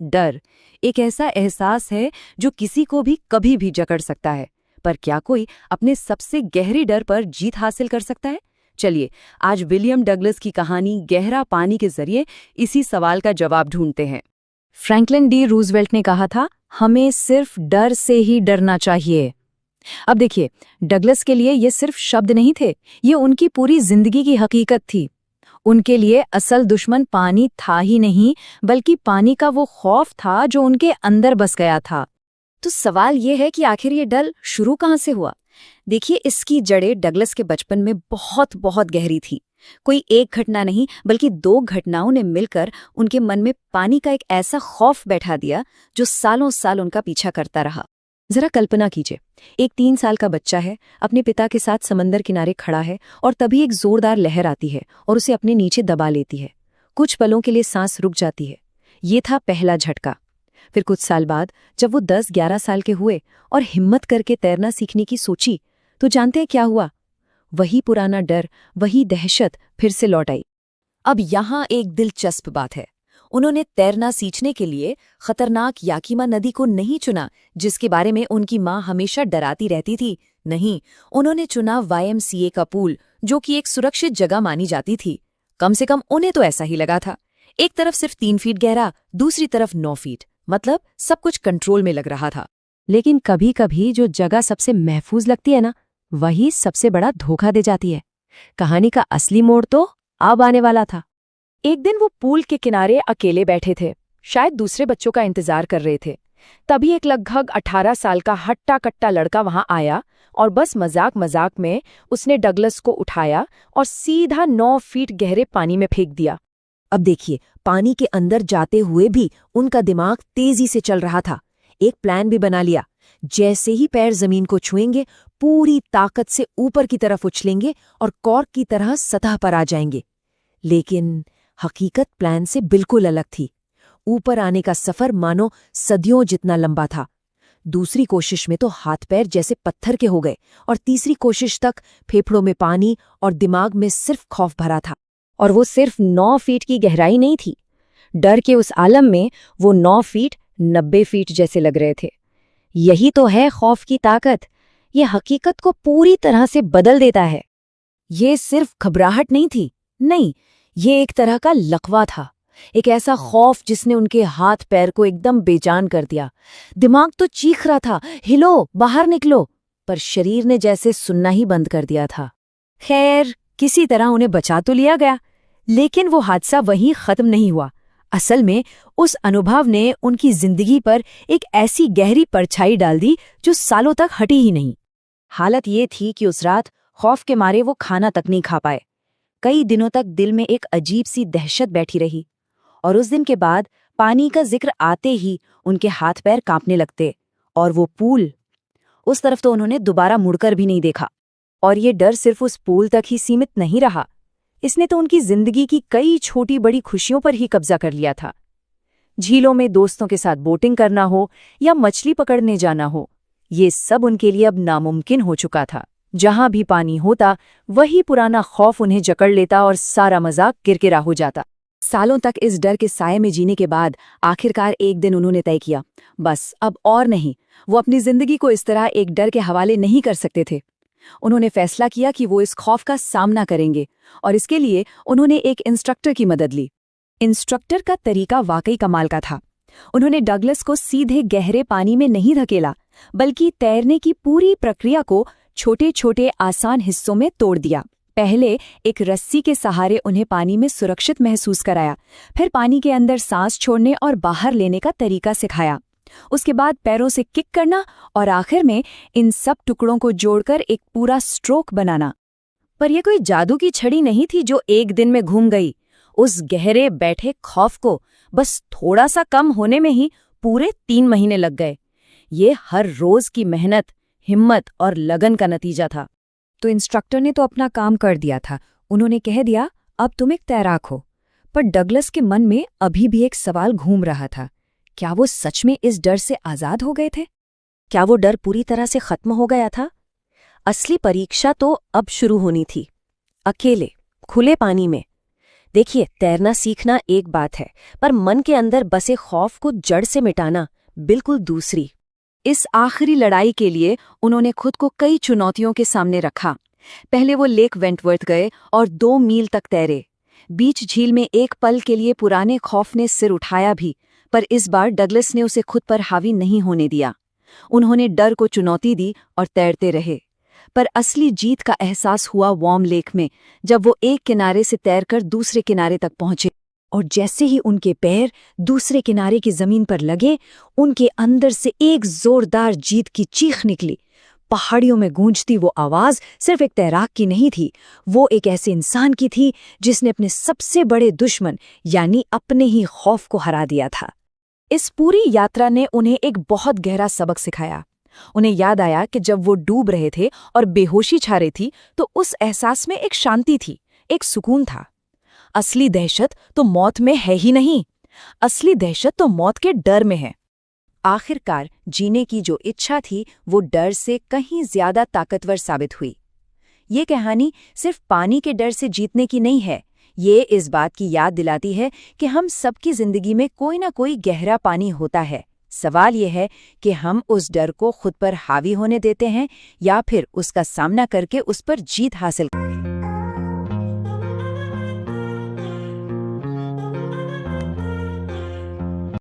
डर एक ऐसा एहसास है जो किसी को भी कभी भी जकड़ सकता है। पर क्या कोई अपने सबसे गहरे डर पर जीत हासिल कर सकता है? चलिए आज विलियम डगलस की कहानी गहरा पानी के जरिए इसी सवाल का जवाब ढूंढते हैं। फ्रैंकलिन डी रूजवेल्ट ने कहा था, हमें सिर्फ डर से ही डरना चाहिए। अब देखिए, डगलस के लिए ये सिर्फ शब्द नहीं थे, ये उनकी पूरी जिंदगी की हकीकत थी। उनके लिए असल दुश्मन पानी था ही नहीं, बल्कि पानी का वो खौफ था जो उनके अंदर बस गया था। तो सवाल ये है कि आखिर ये डर शुरू कहाँ से हुआ? देखिए, इसकी जड़ें डगलस के बचपन में बहुत बहुत गहरी थी। कोई एक घटना नहीं, बल्कि 2 घटनाओं ने मिलकर उनके मन में पानी का एक ऐसा खौफ बैठा दिया जो सालों साल उनका पीछा करता रहा। जरा कल्पना कीजिए, एक 3 साल का बच्चा है, अपने पिता के साथ समंदर किनारे खड़ा है और तभी एक जोरदार लहर आती है और उसे अपने नीचे दबा लेती है। कुछ पलों के लिए सांस रुक जाती है। ये था पहला झटका। फिर कुछ साल बाद जब वो 10-11 साल के हुए और हिम्मत करके तैरना सीखने की सोची, तो जानते हैं क्या हुआ? वही पुराना डर, वही दहशत फिर से लौट आई। अब यहाँ एक दिलचस्प बात है। उन्होंने तैरना सीखने के लिए खतरनाक याकीमा नदी को नहीं चुना, जिसके बारे में उनकी माँ हमेशा डराती रहती थी। नहीं, उन्होंने चुना YMCA का पूल, जो कि एक सुरक्षित जगह मानी जाती थी। कम से कम उन्हें तो ऐसा ही लगा था। एक तरफ सिर्फ 3 फीट गहरा, दूसरी तरफ 9 फीट, मतलब सब कुछ कंट्रोल में लग रहा था। लेकिन कभी कभी जो जगह सबसे महफूज लगती है ना, वही सबसे बड़ा धोखा दे जाती है। कहानी का असली मोड़ तो अब आने वाला था। एक दिन वो पूल के किनारे अकेले बैठे थे, शायद दूसरे बच्चों का इंतजार कर रहे थे। तभी एक लगभग 18 साल का हट्टा कट्टा लड़का वहां आया और बस मजाक मजाक में उसने डगलस को उठाया और सीधा 9 फीट गहरे पानी में फेंक दिया। अब देखिए, पानी के अंदर जाते हुए भी उनका दिमाग तेजी से चल रहा था। एक प्लान भी बना लिया। जैसे ही पैर जमीन को छुएंगे, पूरी ताकत से ऊपर की तरफ उछलेंगे और कॉर्क की तरह सतह पर आ जाएंगे। लेकिन हकीकत प्लान से बिल्कुल अलग थी। ऊपर आने का सफर मानो सदियों जितना लंबा था। दूसरी कोशिश में तो हाथ पैर जैसे पत्थर के हो गए और तीसरी कोशिश तक फेफड़ों में पानी और दिमाग में सिर्फ खौफ भरा था। और वो सिर्फ 9 फीट की गहराई नहीं थी। डर के उस आलम में वो 9 फीट 90 फीट जैसे लग रहे थे। यही तो है खौफ की ताकत। ये हकीकत को पूरी तरह से बदल देता है। ये सिर्फ घबराहट नहीं थी, नहीं, ये एक तरह का लकवा था। एक ऐसा खौफ जिसने उनके हाथ पैर को एकदम बेजान कर दिया। दिमाग तो चीख रहा था, हिलो, बाहर निकलो, पर शरीर ने जैसे सुनना ही बंद कर दिया था। खैर, किसी तरह उन्हें बचा तो लिया गया, लेकिन वो हादसा वहीं खत्म नहीं हुआ। असल में उस अनुभव ने उनकी जिंदगी पर एक ऐसी गहरी परछाई डाल दी जो सालों तक हटी ही नहीं। हालत ये थी कि उस रात खौफ के मारे वो खाना तक नहीं खा पाए। कई दिनों तक दिल में एक अजीब सी दहशत बैठी रही और उस दिन के बाद पानी का जिक्र आते ही उनके हाथ पैर कांपने लगते। और वो पूल, उस तरफ तो उन्होंने दोबारा मुड़कर भी नहीं देखा। और ये डर सिर्फ उस पूल तक ही सीमित नहीं रहा, इसने तो उनकी जिंदगी की कई छोटी बड़ी खुशियों पर ही कब्जा कर लिया था। झीलों में दोस्तों के साथ बोटिंग करना हो या मछली पकड़ने जाना हो, ये सब उनके लिए अब नामुमकिन हो चुका था। जहां भी पानी होता, वही पुराना खौफ उन्हें जकड़ लेता और सारा मजाक किरकिरा हो जाता। सालों तक इस डर के साये में जीने के बाद आखिरकार एक दिन उन्होंने तय किया, बस अब और नहीं, वो अपनी जिंदगी को इस तरह एक डर के हवाले नहीं कर सकते थे। उन्होंने फैसला किया कि वो इस खौफ का सामना करेंगे और इसके लिए उन्होंने एक इंस्ट्रक्टर की मदद ली। इंस्ट्रक्टर का तरीका वाकई कमाल का था। उन्होंने डगलस को सीधे गहरे पानी में नहीं धकेला, बल्कि तैरने की पूरी प्रक्रिया को छोटे छोटे आसान हिस्सों में तोड़ दिया। पहले एक रस्सी के सहारे उन्हें पानी में सुरक्षित महसूस कराया, फिर पानी के अंदर सांस छोड़ने और बाहर लेने का तरीका सिखाया। उसके बाद पैरों से किक करना और आखिर में इन सब टुकड़ों को जोड़कर एक पूरा स्ट्रोक बनाना। पर यह कोई जादू की छड़ी नहीं थी जो एक दिन में घूम गई। उस गहरे बैठे खौफ को बस थोड़ा सा कम होने में ही पूरे 3 महीने लग गए। ये हर रोज की मेहनत, हिम्मत और लगन का नतीजा था। तो इंस्ट्रक्टर ने तो अपना काम कर दिया था। उन्होंने कह दिया, अब तुम एक तैराक हो। पर डगलस के मन में अभी भी एक सवाल घूम रहा था, क्या वो सच में इस डर से आजाद हो गए थे? क्या वो डर पूरी तरह से खत्म हो गया था? असली परीक्षा तो अब शुरू होनी थी। अकेले, खुले पानी में, देखिए, तैरना सीखना एक बात है, पर मन के अंदर बसे खौफ को जड़ से मिटाना बिल्कुल दूसरी। इस आखिरी लड़ाई के लिए उन्होंने खुद को कई चुनौतियों के सामने रखा। पहले वो लेक वेंटवर्थ गए और 2 मील तक तैरे। बीच झील में एक पल के लिए पुराने खौफ ने सिर उठाया भी, पर इस बार डगलस ने उसे खुद पर हावी नहीं होने दिया। उन्होंने डर को चुनौती दी और तैरते रहे। पर असली जीत का एहसास हुआ वार्म लेक में, जब वो एक किनारे से तैरकर दूसरे किनारे तक पहुंचे। और जैसे ही उनके पैर दूसरे किनारे की जमीन पर लगे, उनके अंदर से एक जोरदार जीत की चीख निकली। पहाड़ियों में गूंजती वो आवाज सिर्फ एक तैराक की नहीं थी, वो एक ऐसे इंसान की थी जिसने अपने सबसे बड़े दुश्मन यानी अपने ही खौफ को हरा दिया था। इस पूरी यात्रा ने उन्हें एक बहुत गहरा सबक सिखाया। उन्हें याद आया कि जब वो डूब रहे थे और बेहोशी छा रही थी, तो उस एहसास में एक शांति थी, एक सुकून था। असली दहशत तो मौत में है ही नहीं, असली दहशत तो मौत के डर में है। आखिरकार जीने की जो इच्छा थी वो डर से कहीं ज्यादा ताकतवर साबित हुई। ये कहानी सिर्फ पानी के डर से जीतने की नहीं है, ये इस बात की याद दिलाती है कि हम सबकी जिंदगी में कोई ना कोई गहरा पानी होता है। सवाल ये है कि हम उस डर को खुद पर हावी होने देते हैं या फिर उसका सामना करके उस पर जीत हासिल करते हैं।